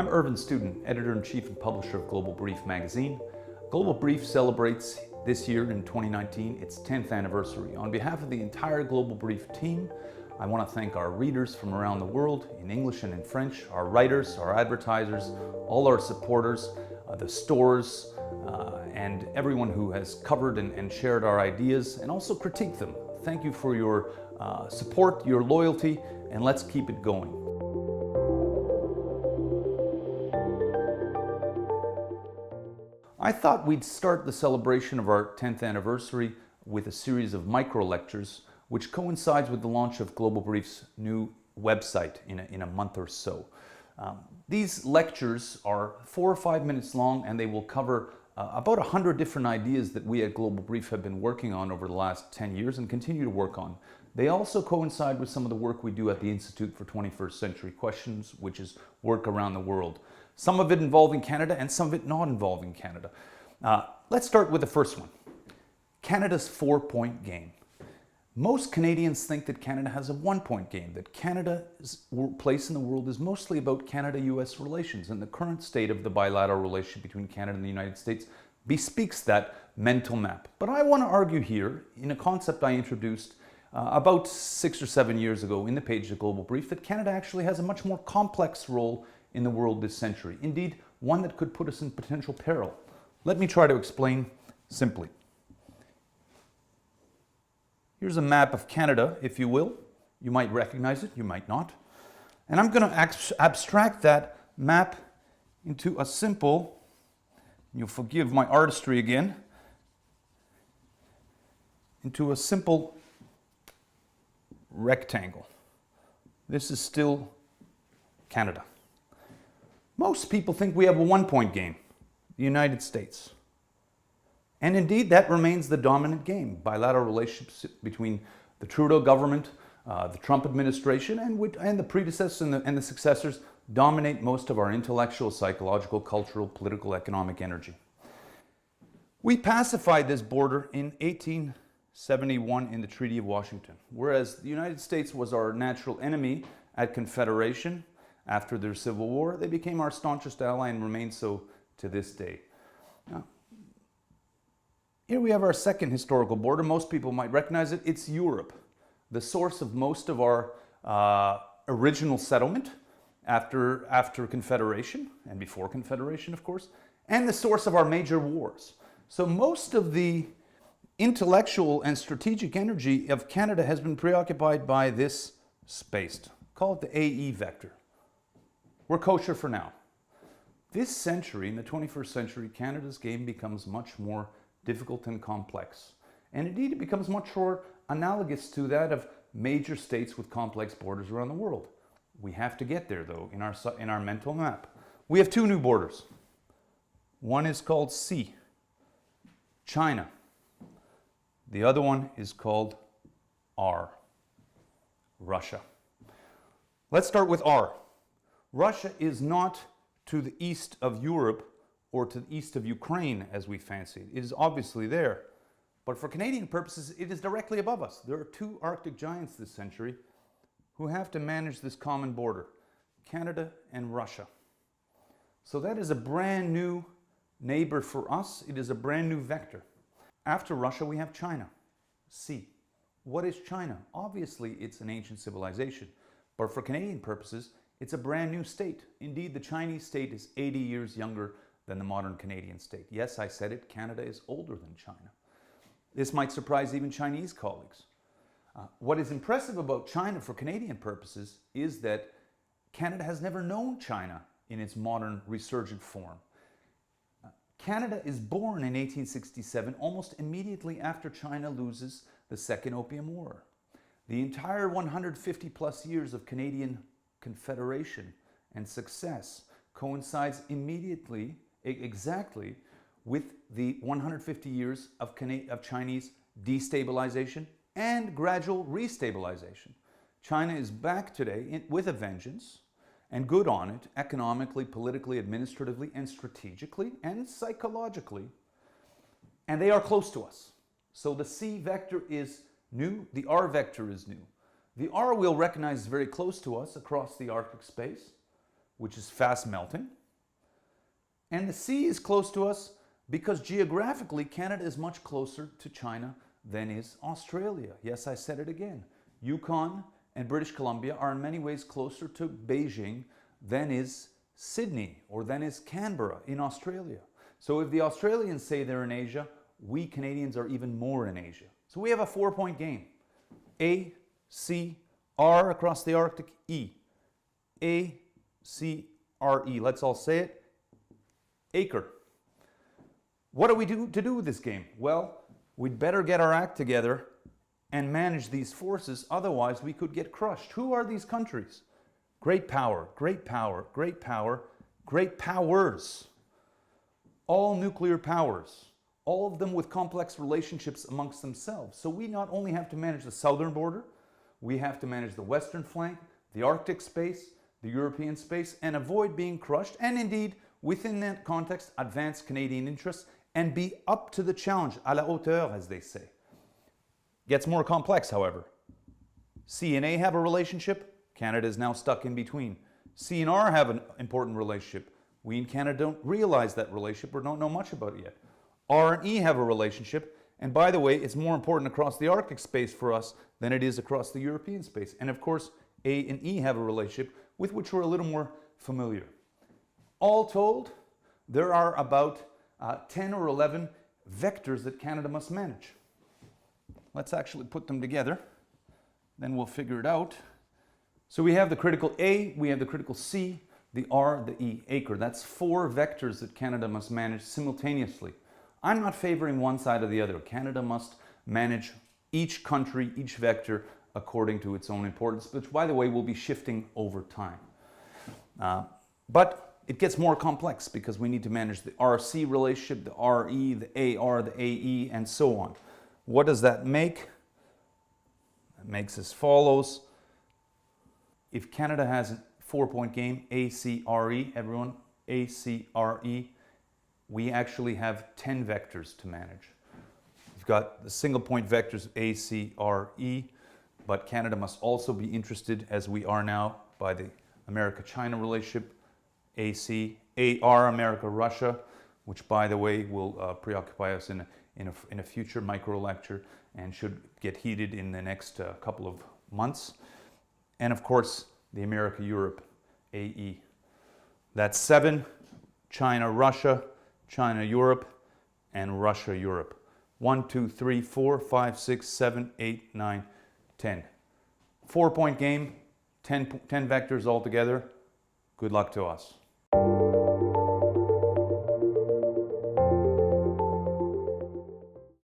I'm Irvin Studin, Editor-in-Chief and Publisher of Global Brief magazine. Global Brief celebrates this year in 2019 its 10th anniversary. On behalf of the entire Global Brief team, I want to thank our readers from around the world in English and in French, our writers, our advertisers, all our supporters, the stores, and everyone who has covered and shared our ideas and also critiqued them. Thank you for your support, your loyalty, and let's keep it going. I thought we'd start the celebration of our 10th anniversary with a series of micro lectures, which coincides with the launch of Global Brief's new website in a month or so. These lectures are 4 or 5 minutes long, and they will cover about 100 different ideas that we at Global Brief have been working on over the last 10 years and continue to work on. They also coincide with some of the work we do at the Institute for 21st Century Questions, which is work around the world. Some of it involving Canada and some of it not involving Canada. Let's start with the first one. Canada's 4-point game. Most Canadians think that Canada has a 1-point game, that Canada's place in the world is mostly about Canada-US relations, and the current state of the bilateral relationship between Canada and the United States bespeaks that mental map. But I want to argue here, in a concept I introduced about 6 or 7 years ago in the page of Global Brief, that Canada actually has a much more complex role in the world this century. Indeed, one that could put us in potential peril. Let me try to explain simply. Here's a map of Canada, if you will. You might recognize it, you might not. And I'm going to abstract that map into a simple, you'll forgive my artistry again, into a simple rectangle. This is still Canada. Most people think we have a 1-point game, the United States. And indeed, that remains the dominant game. Bilateral relationships between the Trudeau government, the Trump administration, and the predecessors and the successors dominate most of our intellectual, psychological, cultural, political, economic energy. We pacified this border in 1871 in the Treaty of Washington, whereas the United States was our natural enemy at Confederation. After their Civil War, they became our staunchest ally and remain so to this day. Now, here we have our second historical border. Most people might recognize it. It's Europe, the source of most of our original settlement after Confederation, and before Confederation, of course, and the source of our major wars. So most of the intellectual and strategic energy of Canada has been preoccupied by this space. Call it the AE vector. We're kosher for now. This century, in the 21st century, Canada's game becomes much more difficult and complex. And indeed, it becomes much more analogous to that of major states with complex borders around the world. We have to get there, though, in our mental map. We have 2 new borders. One is called C, China. The other one is called R, Russia. Let's start with R. Russia is not to the east of Europe or to the east of Ukraine as we fancy it. It is obviously there. But for Canadian purposes, it is directly above us. There are 2 Arctic giants this century who have to manage this common border, Canada and Russia. So that is a brand new neighbor for us. It is a brand new vector. After Russia, we have China, C. What is China? Obviously, it's an ancient civilization. But for Canadian purposes, it's a brand new state. Indeed, the Chinese state is 80 years younger than the modern Canadian state. Yes, I said it, Canada is older than China. This might surprise even Chinese colleagues. What is impressive about China for Canadian purposes is that Canada has never known China in its modern resurgent form. Canada is born in 1867, almost immediately after China loses the Second Opium War. The entire 150 plus years of Canadian Confederation and success coincides immediately, exactly, with the 150 years of Chinese destabilization and gradual restabilization. China is back today with a vengeance, and good on it, economically, politically, administratively, and strategically, and psychologically. And they are close to us. So the C vector is new, the R vector is new. The R we'll recognize very close to us across the Arctic space. which is fast melting. And the C is close to us because geographically Canada is much closer to China than is Australia. Yes, I said it again. Yukon and British Columbia are in many ways closer to Beijing than is Sydney or than is Canberra in Australia. So if the Australians say they're in Asia, we Canadians are even more in Asia. So we have a 4-point game. A, C, R across the Arctic, E. A, C, R, E. Let's all say it. ACRE. What do we do to do with this game? Well, we'd better get our act together and manage these forces, otherwise we could get crushed. Who are these countries? Great power, great power, great power, great powers. All nuclear powers, all of them with complex relationships amongst themselves. So we not only have to manage the southern border, we have to manage the western flank, the Arctic space, the European space, and avoid being crushed, and indeed, within that context, advance Canadian interests and be up to the challenge, à la hauteur, as they say. Gets more complex, however. C and A have a relationship. Canada is now stuck in between. C and R have an important relationship. We in Canada don't realize that relationship or don't know much about it yet. R and E have a relationship. And by the way, it's more important across the Arctic space for us than it is across the European space. And of course, A and E have a relationship with which we're a little more familiar. All told, there are about 10 or 11 vectors that Canada must manage. Let's actually put them together, then we'll figure it out. So we have the critical A, we have the critical C, the R, the E, ACRE. That's 4 vectors that Canada must manage simultaneously. I'm not favoring one side or the other. Canada must manage each country, each vector, according to its own importance, which, by the way, will be shifting over time. But it gets more complex because we need to manage the RC relationship, the RE, the AR, the AE, and so on. What does that make? It makes as follows. If Canada has a 4-point game, ACRE, everyone, ACRE, we actually have 10 vectors to manage. We've got the single point vectors ACRE, but Canada must also be interested, as we are now, by the America-China relationship, AR, America-Russia, which, by the way, will preoccupy us in a future micro lecture and should get heated in the next couple of months. And of course, the America-Europe, AE. That's 7, China-Russia, China-Europe, and Russia-Europe. 1, 2, 3, 4, 5, 6, 7, 8, 9, 10. 4-point game, 10 vectors altogether. Good luck to us.